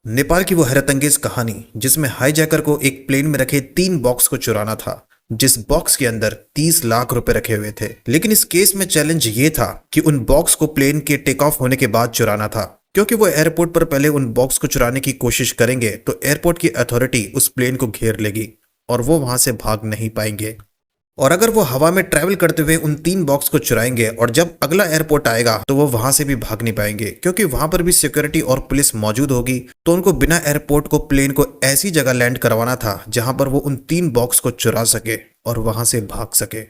नेपाल की वो हैरतअंगेज कहानी जिसमें हाईजैकर को एक प्लेन में रखे 3 बॉक्स को चुराना था, जिस बॉक्स के अंदर 30 लाख रुपए रखे हुए थे। लेकिन इस केस में चैलेंज ये था कि उन बॉक्स को प्लेन के टेक ऑफ होने के बाद चुराना था, क्योंकि वो एयरपोर्ट पर पहले उन बॉक्स को चुराने की कोशिश करेंगे तो एयरपोर्ट की अथॉरिटी उस प्लेन को घेर लेगी और वो वहां से भाग नहीं पाएंगे। और अगर वो हवा में ट्रैवल करते हुए उन 3 बॉक्स को चुराएंगे और जब अगला एयरपोर्ट आएगा तो वो वहां से भी भाग नहीं पाएंगे, क्योंकि वहां पर भी सिक्योरिटी और पुलिस मौजूद होगी। तो उनको बिना एयरपोर्ट को प्लेन को ऐसी जगह लैंड करवाना था जहां पर वो उन 3 बॉक्स को चुरा सके और वहां से भाग सके।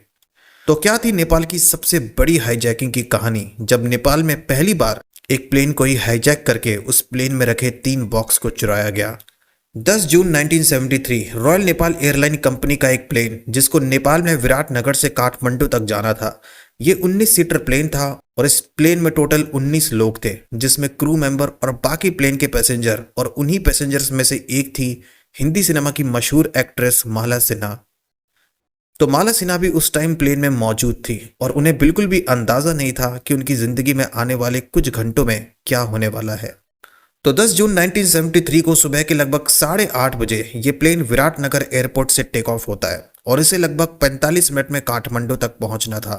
तो क्या थी नेपाल की सबसे बड़ी हाईजैकिंग की कहानी, जब नेपाल में पहली बार एक प्लेन को ही हाईजैक करके उस प्लेन में रखे 3 बॉक्स को चुराया गया। 10 जून 1973 रॉयल नेपाल एयरलाइन कंपनी का एक प्लेन, जिसको नेपाल में विराटनगर से काठमांडू तक जाना था, ये 19 सीटर प्लेन था और इस प्लेन में टोटल 19 लोग थे, जिसमें क्रू मेंबर और बाकी प्लेन के पैसेंजर। और उन्हीं पैसेंजर्स में से एक थी हिंदी सिनेमा की मशहूर एक्ट्रेस माला सिन्हा। तो माला सिन्हा भी उस टाइम प्लेन में मौजूद थी और उन्हें बिल्कुल भी अंदाजा नहीं था कि उनकी जिंदगी में आने वाले कुछ घंटों में क्या होने वाला है। तो 10 जून 1973 को सुबह के लगभग 8:30 बजे ये प्लेन विराटनगर एयरपोर्ट से टेक ऑफ होता है और इसे लगभग 45 मिनट में काठमांडू तक पहुंचना था।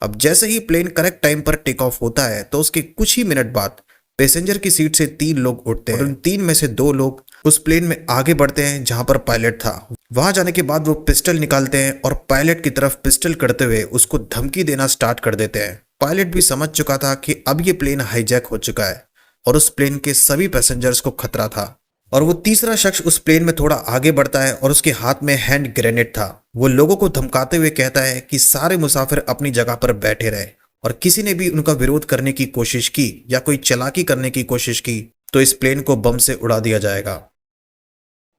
अब जैसे ही प्लेन करेक्ट टाइम पर टेक ऑफ होता है तो उसके कुछ ही मिनट बाद पैसेंजर की सीट से 3 लोग उठते हैं और उन 3 में से 2 लोग उस प्लेन में आगे बढ़ते हैं जहां पर पायलट था। वहां जाने के बाद वो पिस्टल निकालते हैं और पायलट की तरफ पिस्टल करते हुए उसको धमकी देना स्टार्ट कर देते हैं। पायलट भी समझ चुका था कि अब ये प्लेन हाईजैक हो चुका है और उस प्लेन के सभी पैसेंजर्स को खतरा था। और वो तीसरा शख्स उस प्लेन में थोड़ा आगे बढ़ता है और उसके हाथ में हैंड ग्रेनेड था। वो लोगों को धमकाते हुए कहता है कि सारे मुसाफिर अपनी जगह पर बैठे रहे और किसी ने भी उनका विरोध करने की कोशिश की या कोई चालाकी करने की कोशिश की तो इस प्लेन को बम से उड़ा दिया जाएगा।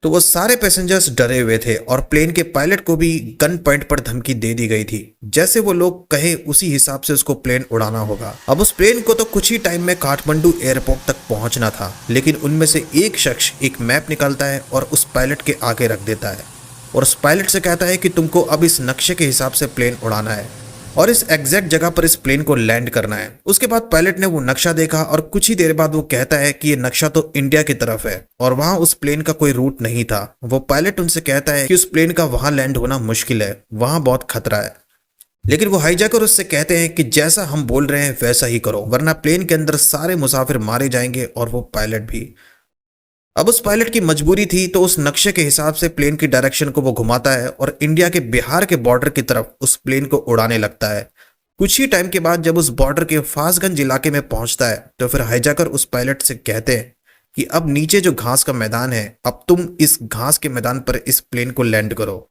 तो वो सारे पैसेंजर्स डरे हुए थे और प्लेन के पायलट को भी गन पॉइंट पर धमकी दे दी गई थी। जैसे वो लोग कहे उसी हिसाब से उसको प्लेन उड़ाना होगा। अब उस प्लेन को तो कुछ ही टाइम में काठमांडू एयरपोर्ट तक पहुंचना था, लेकिन उनमें से एक शख्स एक मैप निकालता है और उस पायलट के आगे रख देता है और उस पायलट से कहता है कि तुमको अब इस नक्शे के हिसाब से प्लेन उड़ाना है और इस एग्जैक्ट जगह पर इस प्लेन को लैंड करना है। उसके बाद पायलट ने वो नक्शा देखा और कुछ ही देर बाद वो कहता है कि ये नक्शा तो इंडिया की तरफ है और वहां उस प्लेन का कोई रूट नहीं था। वो पायलट उनसे कहता है कि उस प्लेन का वहां लैंड होना मुश्किल है, वहां बहुत खतरा है। लेकिन वो हाईजैकर उससे कहते हैं कि जैसा हम बोल रहे हैं वैसा ही करो, वरना प्लेन के अंदर सारे मुसाफिर मारे जाएंगे और वो पायलट भी। अब उस पायलट की मजबूरी थी तो उस नक्शे के हिसाब से प्लेन की डायरेक्शन को वो घुमाता है और इंडिया के बिहार के बॉर्डर की तरफ उस प्लेन को उड़ाने लगता है। कुछ ही टाइम के बाद जब उस बॉर्डर के फासगंज इलाके में पहुंचता है तो फिर हाईजैकर उस पायलट से कहते हैं कि अब नीचे जो घास का मैदान है, अब तुम इस घास के मैदान पर इस प्लेन को लैंड करो।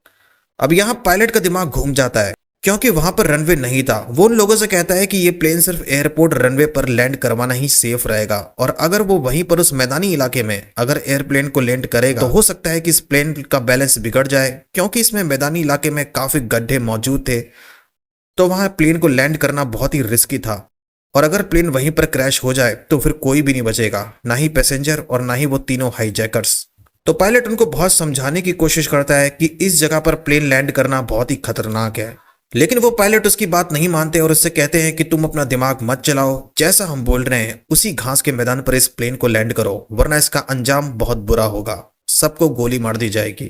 अब यहाँ पायलट का दिमाग घूम जाता है, क्योंकि वहां पर रनवे नहीं था। वो उन लोगों से कहता है कि ये प्लेन सिर्फ एयरपोर्ट रनवे पर लैंड करवाना ही सेफ रहेगा और अगर वो वहीं पर उस मैदानी इलाके में अगर एयरप्लेन को लैंड करेगा तो हो सकता है कि इस प्लेन का बैलेंस बिगड़ जाए, क्योंकि इसमें मैदानी इलाके में काफी गड्ढे मौजूद थे। तो वहां प्लेन को लैंड करना बहुत ही रिस्की था और अगर प्लेन वहीं पर क्रैश हो जाए तो फिर कोई भी नहीं बचेगा, ना ही पैसेंजर और ना ही वो तीनों हाईजैकर्स। तो पायलट उनको बहुत समझाने की कोशिश करता है कि इस जगह पर प्लेन लैंड करना बहुत ही खतरनाक है, लेकिन वो पायलट उसकी बात नहीं मानते और उससे कहते हैं कि तुम अपना दिमाग मत चलाओ, जैसा हम बोल रहे हैं उसी घास के मैदान पर इस प्लेन को लैंड करो, वरना इसका अंजाम बहुत बुरा होगा, सबको गोली मार दी जाएगी।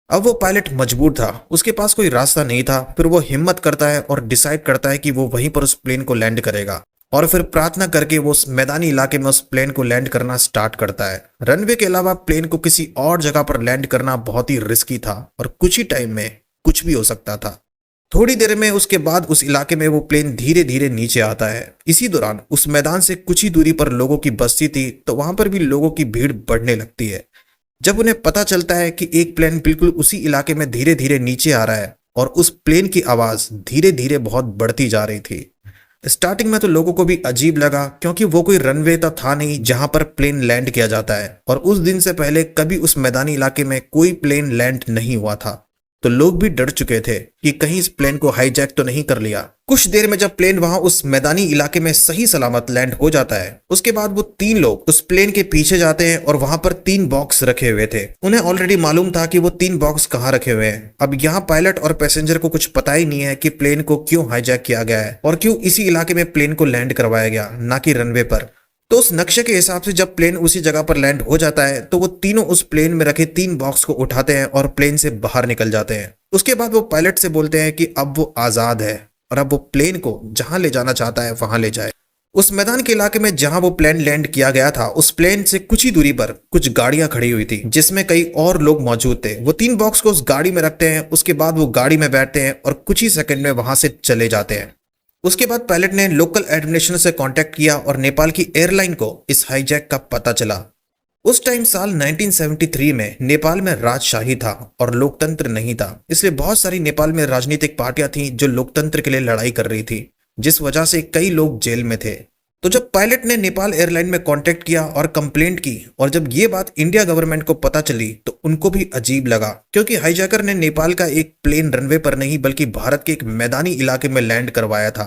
अब वो पायलट मजबूर था, उसके पास कोई रास्ता नहीं था। फिर वो हिम्मत करता है और डिसाइड करता है कि वो वहीं पर उस प्लेन को लैंड करेगा और फिर प्रार्थना करके वो उस मैदानी इलाके में उस प्लेन को लैंड करना स्टार्ट करता है। रनवे के अलावा प्लेन को किसी और जगह पर लैंड करना बहुत ही रिस्की था और कुछ ही टाइम में कुछ भी हो सकता था। थोड़ी देर में उसके बाद उस इलाके में वो प्लेन धीरे धीरे नीचे आता है। इसी दौरान उस मैदान से कुछ ही दूरी पर लोगों की बस्ती थी, तो वहां पर भी लोगों की भीड़ बढ़ने लगती है। जब उन्हें पता चलता है कि एक प्लेन बिल्कुल उसी इलाके में धीरे धीरे नीचे आ रहा है और उस प्लेन की आवाज धीरे धीरे बहुत बढ़ती जा रही थी। स्टार्टिंग में तो लोगों को भी अजीब लगा, क्योंकि वो कोई रनवे तो था नहीं जहां पर प्लेन लैंड किया जाता है और उस दिन से पहले कभी उस मैदानी इलाके में कोई प्लेन लैंड नहीं हुआ था। तो लोग भी डर चुके थे कि कहीं इस प्लेन को हाईजैक तो नहीं कर लिया। कुछ देर में जब प्लेन वहां उस मैदानी इलाके में सही सलामत लैंड हो जाता है, उसके बाद वो 3 लोग उस प्लेन के पीछे जाते हैं और वहां पर 3 बॉक्स रखे हुए थे। उन्हें ऑलरेडी मालूम था कि वो 3 बॉक्स कहाँ रखे हुए हैं। अब यहाँ पायलट और पैसेंजर को कुछ पता ही नहीं है कि प्लेन को क्यों हाईजैक किया गया है और क्यों इसी इलाके में प्लेन को लैंड करवाया गया, ना कि रनवे पर। तो उस नक्शे के हिसाब से जब प्लेन उसी जगह पर लैंड हो जाता है तो वो तीनों उस प्लेन में रखे 3 बॉक्स को उठाते हैं और प्लेन से बाहर निकल जाते हैं। उसके बाद वो पायलट से बोलते हैं कि अब वो आजाद है और अब वो प्लेन को जहां ले जाना चाहता है वहां ले जाए। उस मैदान के इलाके में जहां वो प्लेन लैंड किया गया था, उस प्लेन से कुछ ही दूरी पर कुछ गाड़ियां खड़ी हुई थी जिसमें कई और लोग मौजूद थे। वो 3 बॉक्स को उस गाड़ी में रखते हैं, उसके बाद वो गाड़ी में बैठते हैं और कुछ ही सेकंड में वहां से चले जाते हैं। उसके बाद पायलट ने लोकल एडमिनिस्ट्रेशन से कांटेक्ट किया और नेपाल की एयरलाइन को इस हाईजैक का पता चला। उस टाइम साल 1973 में नेपाल में राजशाही था और लोकतंत्र नहीं था, इसलिए बहुत सारी नेपाल में राजनीतिक पार्टियां थीं जो लोकतंत्र के लिए लड़ाई कर रही थी, जिस वजह से कई लोग जेल में थे। तो जब पायलट ने नेपाल एयरलाइन में कांटेक्ट किया और कंप्लेंट की और जब ये बात इंडिया गवर्नमेंट को पता चली तो उनको भी अजीब लगा, क्योंकि हाईजैकर ने नेपाल का एक प्लेन रनवे पर नहीं बल्कि भारत के एक मैदानी इलाके में लैंड करवाया था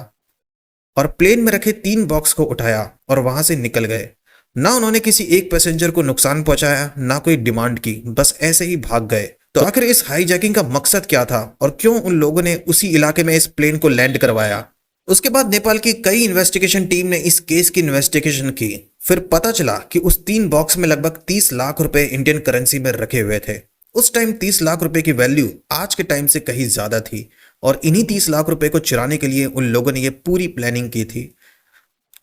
और प्लेन में रखे 3 बॉक्स को उठाया और वहां से निकल गए। ना उन्होंने किसी एक पैसेंजर को नुकसान पहुंचाया, ना कोई डिमांड की, बस ऐसे ही भाग गए। तो आखिर इस हाईजैकिंग का मकसद क्या था और क्यों उन लोगों ने उसी इलाके में इस प्लेन को लैंड करवाया? उसके बाद नेपाल की कई इन्वेस्टिगेशन टीम ने इस केस की इन्वेस्टिगेशन की। फिर पता चला कि उस 3 बॉक्स में लगभग 30 लाख रुपए इंडियन करेंसी में रखे हुए थे। उस टाइम 30 लाख रुपए की वैल्यू आज के टाइम से कहीं ज्यादा थी और इन्हीं 30 लाख रुपए को चुराने के लिए उन लोगों ने ये पूरी प्लानिंग की थी।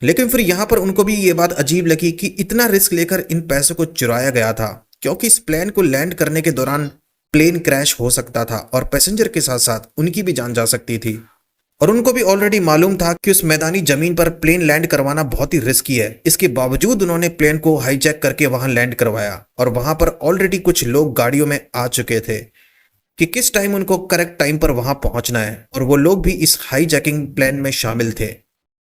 लेकिन फिर यहां पर उनको भी ये बात अजीब लगी कि इतना रिस्क लेकर इन पैसों को चुराया गया था, क्योंकि इस प्लेन को लैंड करने के दौरान प्लेन क्रैश हो सकता था और पैसेंजर के साथ साथ उनकी भी जान जा सकती थी। और उनको भी ऑलरेडी मालूम था कि उस मैदानी जमीन पर प्लेन लैंड करवाना बहुत ही रिस्की है। इसके बावजूद उन्होंने प्लेन को हाईजैक करके वहां लैंड करवाया और वहां पर ऑलरेडी कुछ लोग गाड़ियों में आ चुके थे कि किस टाइम उनको करेक्ट टाइम पर वहां पहुंचना है, और वो लोग भी इस हाईजैकिंग प्लान में शामिल थे।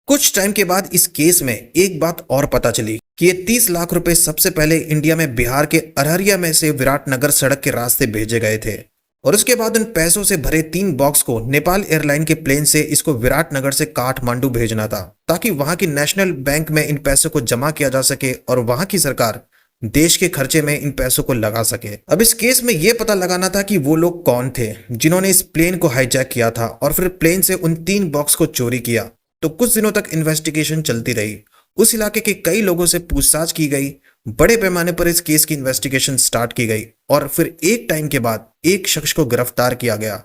कुछ टाइम के बाद इस केस में एक बात और पता चली कि ये 30 लाख रुपए सबसे पहले इंडिया में बिहार के अररिया में से विराटनगर सड़क के रास्ते भेजे गए थे और उसके बाद उन पैसों से भरे 3 बॉक्स को नेपाल एयरलाइन के प्लेन से इसको विराटनगर से काठमांडू भेजना था, ताकि वहां की नेशनल बैंक में इन पैसों को जमा किया जा सके और वहां की सरकार देश के खर्चे में इन पैसों को लगा सके। अब इस केस में यह पता लगाना था कि वो लोग कौन थे जिन्होंने इस प्लेन को हाईजैक किया था और फिर प्लेन से उन 3 बॉक्स को चोरी किया। तो कुछ दिनों तक इन्वेस्टिगेशन चलती रही, उस इलाके के कई लोगों से पूछताछ की गई, बड़े पैमाने पर इस केस की इन्वेस्टिगेशन स्टार्ट की गई और फिर एक टाइम के बाद एक शख्स को गिरफ्तार किया गया।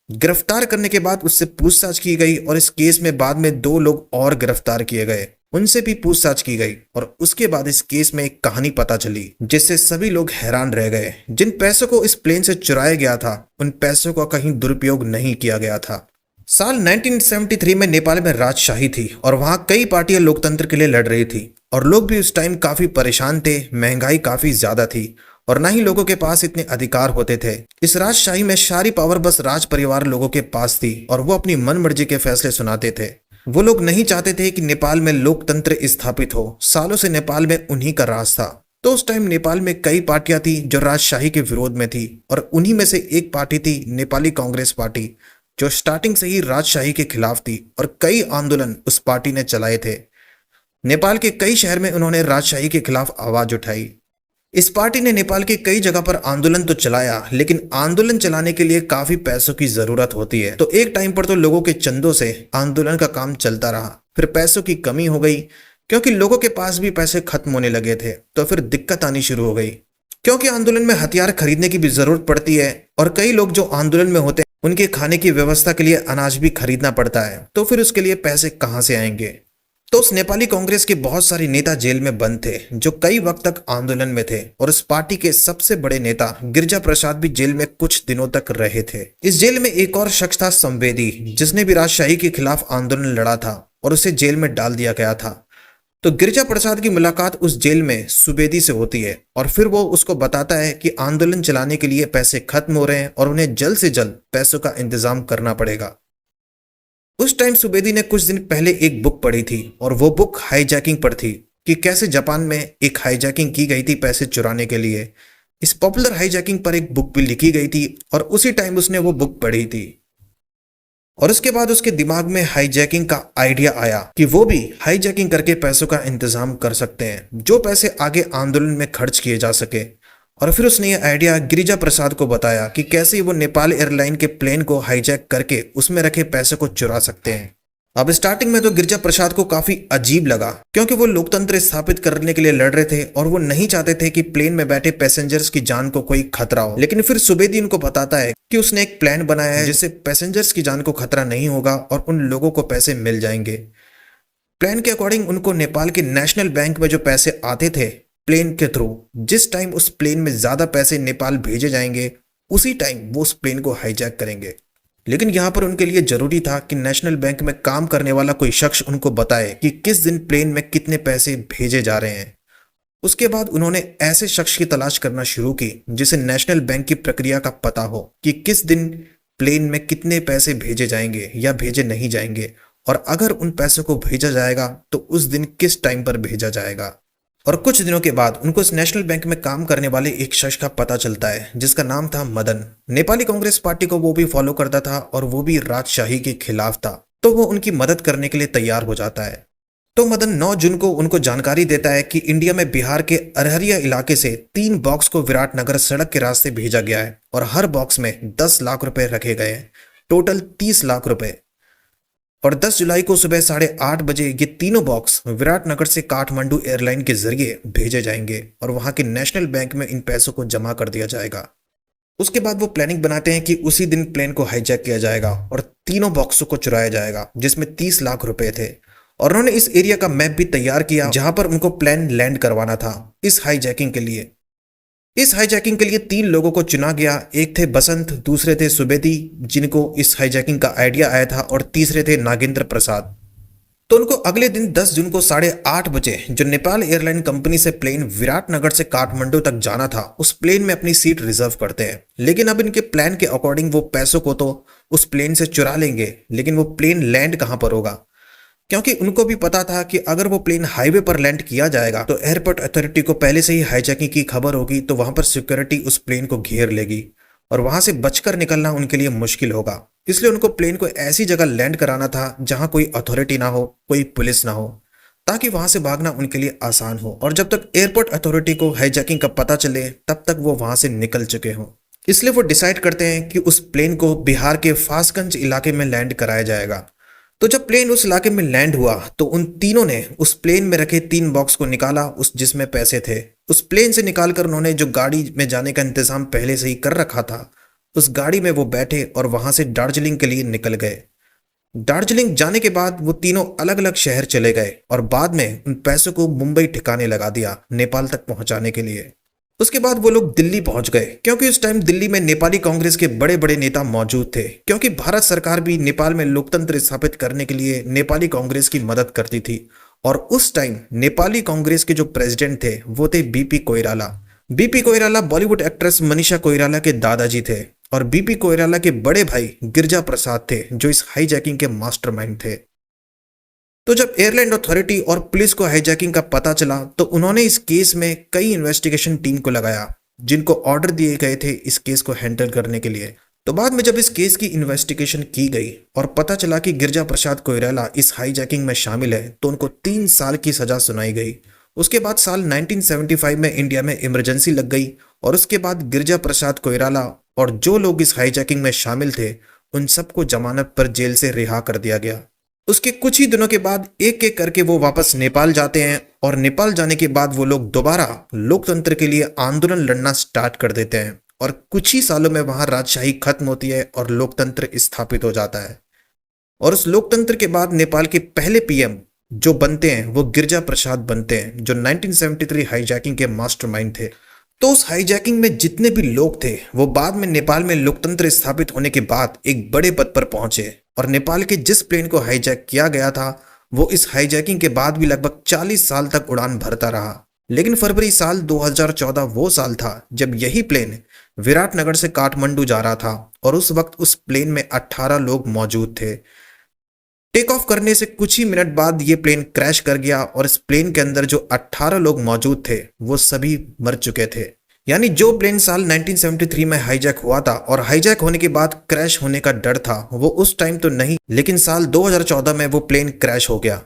गिरफ्तार करने के बाद उससे पूछताछ की गई और इस केस में बाद में 2 लोग और गिरफ्तार किए गए, उनसे भी पूछताछ की गई और उसके बाद इस केस में एक कहानी पता चली जिससे सभी लोग हैरान रह गए। जिन पैसों को इस प्लेन से चुराया गया था उन पैसों का कहीं दुरुपयोग नहीं किया गया था। साल 1973 में नेपाल में राजशाही थी और वहां कई पार्टियां लोकतंत्र के लिए लड़ रही थी और लोग भी उस टाइम काफी परेशान थे, महंगाई काफी ज्यादा थी और ना ही लोगों के पास इतने अधिकार होते थे। इस राजशाही में सारी पावर बस राज परिवार लोगों के पास थी और वो अपनी मन मर्जी के फैसले सुनाते थे। वो लोग नहीं चाहते थे कि नेपाल में लोकतंत्र स्थापित हो। सालों से नेपाल में उन्हीं का राज था। तो उस टाइम नेपाल में कई पार्टियां थी जो राजशाही के विरोध में थी और उन्हीं में से एक पार्टी थी नेपाली कांग्रेस पार्टी, जो स्टार्टिंग से ही राजशाही के खिलाफ थी और कई आंदोलन उस पार्टी ने चलाए थे। नेपाल के कई शहर में उन्होंने राजशाही के खिलाफ आवाज उठाई। इस पार्टी ने नेपाल के कई जगह पर आंदोलन तो चलाया, लेकिन आंदोलन चलाने के लिए काफी पैसों की जरूरत होती है। तो एक टाइम पर तो लोगों के चंदों से आंदोलन का काम चलता रहा, फिर पैसों की कमी हो गई क्योंकि लोगों के पास भी पैसे खत्म होने लगे थे। तो फिर दिक्कत आनी शुरू हो गई क्योंकि आंदोलन में हथियार खरीदने की भी जरूरत पड़ती है और कई लोग जो आंदोलन में होते हैं उनके खाने की व्यवस्था के लिए अनाज भी खरीदना पड़ता है। तो फिर उसके लिए पैसे कहां से आएंगे? तो उस नेपाली कांग्रेस के बहुत सारे नेता जेल में बंद थे जो कई वक्त तक आंदोलन में थे और उस पार्टी के सबसे बड़े नेता गिरिजा प्रसाद भी जेल में कुछ दिनों तक रहे थे। इस जेल में एक और शख्स था संवेदी, जिसने भी राजशाही के खिलाफ आंदोलन लड़ा था और उसे जेल में डाल दिया गया था। तो गिरिजा प्रसाद की मुलाकात उस जेल में सुबेदी से होती है और फिर वो उसको बताता है कि आंदोलन चलाने के लिए पैसे खत्म हो रहे हैं और उन्हें जल्द से जल्द पैसों का इंतजाम करना पड़ेगा। उस टाइम सुबेदी ने कुछ दिन पहले एक बुक पढ़ी थी और वो बुक हाईजैकिंग पर थी कि कैसे जापान में एक हाईजैकिंग की गई थी पैसे चुराने के लिए। इस पॉपुलर हाईजैकिंग पर एक बुक भी लिखी गई थी और उसी टाइम उसने वो बुक पढ़ी थी और उसके बाद उसके दिमाग में हाईजैकिंग का आइडिया आया कि वो भी हाईजैकिंग करके पैसों का इंतजाम कर सकते हैं, जो पैसे आगे आंदोलन में खर्च किए जा सके। और फिर उसने ये आइडिया गिरिजा प्रसाद को बताया कि कैसे वो नेपाल एयरलाइन के प्लेन को हाईजैक करके उसमें रखे पैसे को चुरा सकते हैं। अब स्टार्टिंग में तो गिरजा प्रसाद को काफी अजीब लगा, क्योंकि वो लोकतंत्र स्थापित करने के लिए लड़ रहे थे और वो नहीं चाहते थे कि प्लेन में बैठे पैसेंजर्स की जान को कोई खतरा हो। लेकिन फिर सुबेदी उनको बताता है कि उसने एक प्लान बनाया है जिससे पैसेंजर्स की जान को खतरा नहीं होगा और उन लोगों को पैसे मिल जाएंगे। प्लान के अकॉर्डिंग उनको नेपाल के नेशनल बैंक में जो पैसे आते थे प्लेन के थ्रू, जिस टाइम उस प्लेन में ज्यादा पैसे नेपाल भेजे जाएंगे उसी टाइम वो उस प्लेन को हाईजैक करेंगे। लेकिन यहाँ पर उनके लिए जरूरी था कि नेशनल बैंक में काम करने वाला कोई शख्स उनको बताए कि किस दिन प्लेन में कितने पैसे भेजे जा रहे हैं। उसके बाद उन्होंने ऐसे शख्स की तलाश करना शुरू की जिसे नेशनल बैंक की प्रक्रिया का पता हो कि किस दिन प्लेन में कितने पैसे भेजे जाएंगे या भेजे नहीं जाएंगे, और अगर उन पैसों को भेजा जाएगा तो उस दिन किस टाइम पर भेजा जाएगा। और कुछ दिनों के बाद उनको इस नेशनल बैंक में काम करने वाले एक शख्स का पता चलता है जिसका नाम था मदन। नेपाली कांग्रेस पार्टी को वो भी फॉलो करता था और वो भी राजशाही के खिलाफ था, तो वो उनकी मदद करने के लिए तैयार हो जाता है। तो मदन 9 जून को उनको जानकारी देता है कि इंडिया में बिहार के अररिया इलाके से 3 बॉक्स को विराटनगर सड़क के रास्ते भेजा गया है और हर बॉक्स में 10 लाख रुपए रखे गए हैं, टोटल 30 लाख रुपए। और 10 जुलाई को सुबह 8:30 बजे ये तीनों बॉक्स विराटनगर से काठमांडू एयरलाइन के जरिए भेजे जाएंगे और वहां के नेशनल बैंक में इन पैसों को जमा कर दिया जाएगा। उसके बाद वो प्लानिंग बनाते हैं कि उसी दिन प्लेन को हाईजैक किया जाएगा और तीनों बॉक्सों को चुराया जाएगा जिसमें 30 लाख रुपए थे। और उन्होंने इस एरिया का मैप भी तैयार किया जहां पर उनको प्लेन लैंड करवाना था इस हाईजैकिंग के लिए। इस हाईजैकिंग के लिए 3 लोगों को चुना गया। एक थे बसंत, दूसरे थे सुबेदी जिनको इस हाईजैकिंग का आइडिया आया था, और तीसरे थे नागेंद्र प्रसाद। तो उनको अगले दिन 10 जून को 8:30 बजे जो नेपाल एयरलाइन कंपनी से प्लेन विराटनगर से काठमांडू तक जाना था उस प्लेन में अपनी सीट रिजर्व करते हैं। लेकिन अब इनके प्लान के अकॉर्डिंग वो पैसों को तो उस प्लेन से चुरा लेंगे, लेकिन वो प्लेन लैंड कहां पर होगा, क्योंकि उनको भी पता था कि अगर वो प्लेन हाईवे पर लैंड किया जाएगा तो एयरपोर्ट अथॉरिटी को पहले से ही हाईजैकिंग की खबर होगी, तो वहां पर सिक्योरिटी उस प्लेन को घेर लेगी और वहां से बचकर निकलना उनके लिए मुश्किल होगा। इसलिए उनको प्लेन को ऐसी जगह लैंड कराना था जहां कोई अथॉरिटी ना हो, कोई पुलिस ना हो, ताकि वहां से भागना उनके लिए आसान हो। और जब तक एयरपोर्ट अथॉरिटी को हाईजैकिंग का पता चले तब तक वो वहां से निकल चुके हों। इसलिए वो डिसाइड करते हैं कि उस प्लेन को बिहार के फासगंज इलाके में लैंड कराया जाएगा। तो जब प्लेन उस इलाके में लैंड हुआ तो उन तीनों ने उस प्लेन में रखे 3 बॉक्स को निकाला उस जिसमें पैसे थे। उस प्लेन से निकालकर उन्होंने जो गाड़ी में जाने का इंतजाम पहले से ही कर रखा था उस गाड़ी में वो बैठे और वहां से दार्जिलिंग के लिए निकल गए। दार्जिलिंग जाने के बाद वो तीनों अलग अलग शहर चले गए और बाद में उन पैसों को मुंबई ठिकाने लगा दिया नेपाल तक पहुंचाने के लिए। उसके बाद वो लोग दिल्ली पहुंच गए, क्योंकि उस टाइम दिल्ली में नेपाली कांग्रेस के बड़े बड़े नेता मौजूद थे, क्योंकि भारत सरकार भी नेपाल में लोकतंत्र स्थापित करने के लिए नेपाली कांग्रेस की मदद करती थी। और उस टाइम नेपाली कांग्रेस के जो प्रेसिडेंट थे वो थे BP Koirala. BP Koirala Bollywood actress Manisha Koirala के दादाजी थे और बीपी कोइराला के बड़े भाई गिरजा प्रसाद थे जो इस हाईजैकिंग के मास्टरमाइंड थे। तो जब एयरलाइन अथॉरिटी और पुलिस को हाईजैकिंग का पता चला तो उन्होंने इस केस में कई इन्वेस्टिगेशन टीम को लगाया जिनको ऑर्डर दिए गए थे इस केस को हैंडल करने के लिए। तो बाद में जब इस केस की इन्वेस्टिगेशन की गई और पता चला कि गिरजा प्रसाद कोइराला इस हाईजैकिंग में शामिल है तो उनको 3 साल की सजा सुनाई गई। उसके बाद साल 1975 में इंडिया में इमरजेंसी लग गई और उसके बाद गिरजा प्रसाद कोइराला और जो लोग इस हाईजैकिंग में शामिल थे उन सबको जमानत पर जेल से रिहा कर दिया गया। उसके कुछ ही दिनों के बाद एक एक करके वो वापस नेपाल जाते हैं और नेपाल जाने के बाद वो लोग दोबारा लोकतंत्र के लिए आंदोलन लड़ना स्टार्ट कर देते हैं और कुछ ही सालों में वहां राजशाही खत्म होती है और लोकतंत्र स्थापित हो जाता है। और उस लोकतंत्र के बाद नेपाल के पहले पीएम जो बनते हैं वो गिरजा प्रसाद बनते हैं जो 1973 हाईजैकिंग के मास्टरमाइंड थे। तो उस हाईजैकिंग में जितने भी लोग थे वो बाद में नेपाल में लोकतंत्र स्थापित होने के बाद एक बड़े पद पर पहुंचे और नेपाल के जिस प्लेन को हाईजैक किया गया था वो इस हाईजैकिंग के बाद भी लगभग 40 साल तक उड़ान भरता रहा। लेकिन फरवरी साल 2014 वो साल था जब यही प्लेन विराटनगर से काठमांडू जा रहा था और उस वक्त उस प्लेन में 18 लोग मौजूद थे। टेक ऑफ करने से कुछ ही मिनट बाद ये प्लेन क्रैश कर गया और इस प्लेन के अंदर जो 18 लोग मौजूद थे वो सभी मर चुके थे। यानी जो प्लेन साल 1973 में हाईजैक हुआ था और हाईजैक होने के बाद क्रैश होने का डर था वो उस टाइम तो नहीं, लेकिन साल 2014 में वो प्लेन क्रैश हो गया।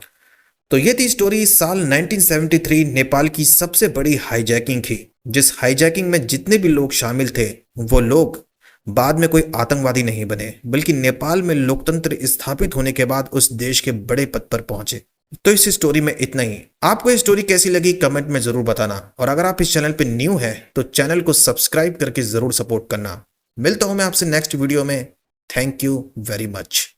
तो ये थी स्टोरी साल 1973 नेपाल की सबसे बड़ी हाईजैकिंग की, जिस हाईजैकिंग में जितने भी लोग शामिल थे वो लोग बाद में कोई आतंकवादी नहीं बने, बल्कि नेपाल में लोकतंत्र स्थापित होने के बाद उस देश के बड़े पद पर पहुंचे। तो इस स्टोरी में इतना ही। आपको ये स्टोरी कैसी लगी कमेंट में जरूर बताना, और अगर आप इस चैनल पे न्यू है तो चैनल को सब्सक्राइब करके जरूर सपोर्ट करना। मिलता हूं मैं आपसे नेक्स्ट वीडियो में। Thank you very much.